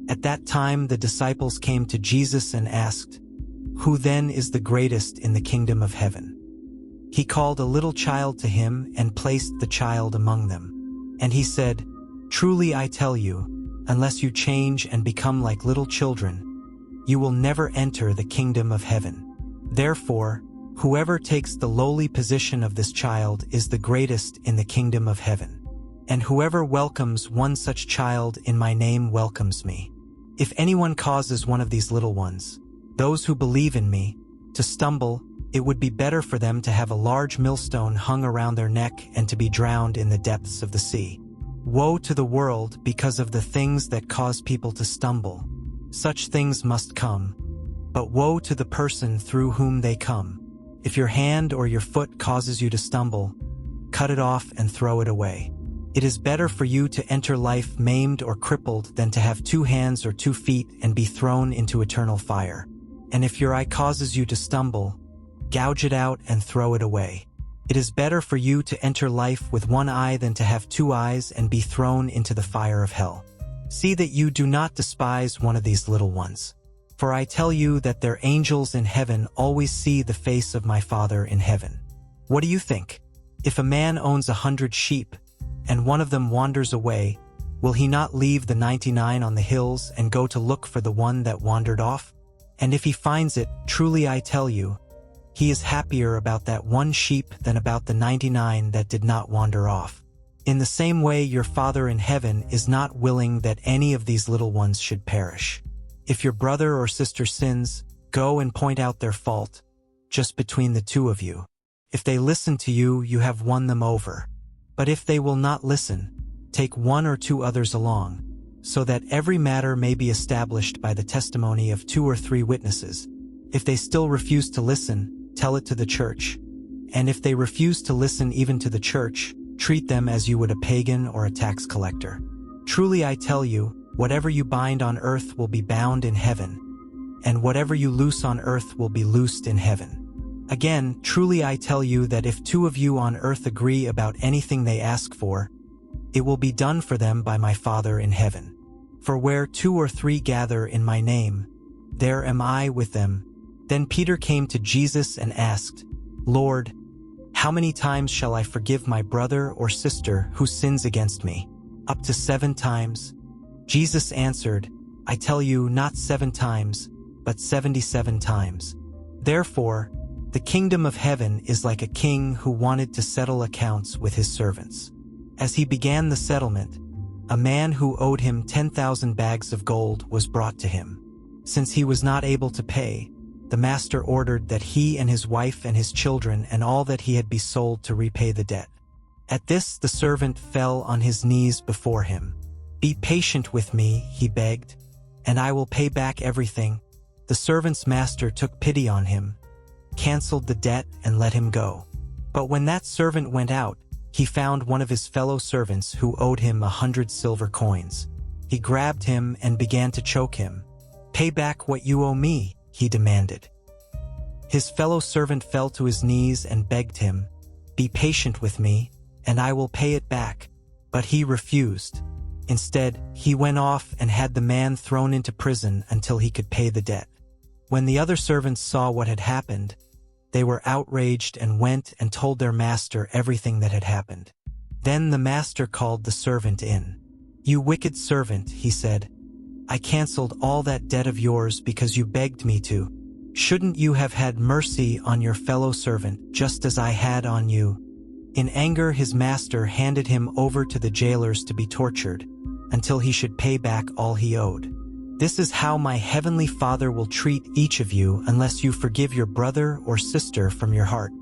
At that time the disciples came to Jesus and asked, "Who then is the greatest in the kingdom of heaven?" He called a little child to him and placed the child among them. And he said, "Truly I tell you, unless you change and become like little children, you will never enter the kingdom of heaven. Therefore, whoever takes the lowly position of this child is the greatest in the kingdom of heaven. And whoever welcomes one such child in my name welcomes me. If anyone causes one of these little ones, those who believe in me, to stumble, it would be better for them to have a large millstone hung around their neck and to be drowned in the depths of the sea. Woe to the world because of the things that cause people to stumble. Such things must come, but woe to the person through whom they come. If your hand or your foot causes you to stumble, cut it off and throw it away. It is better for you to enter life maimed or crippled than to have 2 hands or 2 feet and be thrown into eternal fire. And if your eye causes you to stumble, gouge it out and throw it away. It is better for you to enter life with 1 eye than to have 2 eyes and be thrown into the fire of hell. See that you do not despise one of these little ones. For I tell you that their angels in heaven always see the face of my Father in heaven. What do you think? If a man owns 100 sheep, and one of them wanders away, will he not leave the 99 on the hills and go to look for the one that wandered off? And if he finds it, truly I tell you, he is happier about that 1 sheep than about the 99 that did not wander off. In the same way your Father in heaven is not willing that any of these little ones should perish. If your brother or sister sins, go and point out their fault, just between the 2 of you. If they listen to you, you have won them over. But if they will not listen, take 1 or 2 others along, so that every matter may be established by the testimony of 2 or 3 witnesses. If they still refuse to listen, tell it to the church. And if they refuse to listen even to the church, treat them as you would a pagan or a tax collector. Truly I tell you, whatever you bind on earth will be bound in heaven, and whatever you loose on earth will be loosed in heaven. Again, truly I tell you that if 2 of you on earth agree about anything they ask for, it will be done for them by my Father in heaven. For where 2 or 3 gather in my name, there am I with them. Then Peter came to Jesus and asked, "Lord, how many times shall I forgive my brother or sister who sins against me? Up to 7 times? Jesus answered, "I tell you, not 7 times, but 77 times. Therefore, the kingdom of heaven is like a king who wanted to settle accounts with his servants. As he began the settlement, a man who owed him 10,000 bags of gold was brought to him. Since he was not able to pay, the master ordered that he and his wife and his children and all that he had be sold to repay the debt. At this the servant fell on his knees before him. 'Be patient with me,' he begged, 'and I will pay back everything.' The servant's master took pity on him, canceled the debt, and let him go. But when that servant went out, he found one of his fellow servants who owed him 100 silver coins. He grabbed him and began to choke him. 'Pay back what you owe me,' he demanded. His fellow servant fell to his knees and begged him, 'Be patient with me, and I will pay it back.' But he refused. Instead, he went off and had the man thrown into prison until he could pay the debt. When the other servants saw what had happened, they were outraged and went and told their master everything that had happened. Then the master called the servant in. 'You wicked servant,' he said, 'I canceled all that debt of yours because you begged me to. Shouldn't you have had mercy on your fellow servant just as I had on you?' In anger, his master handed him over to the jailers to be tortured until he should pay back all he owed. This is how my heavenly Father will treat each of you unless you forgive your brother or sister from your heart.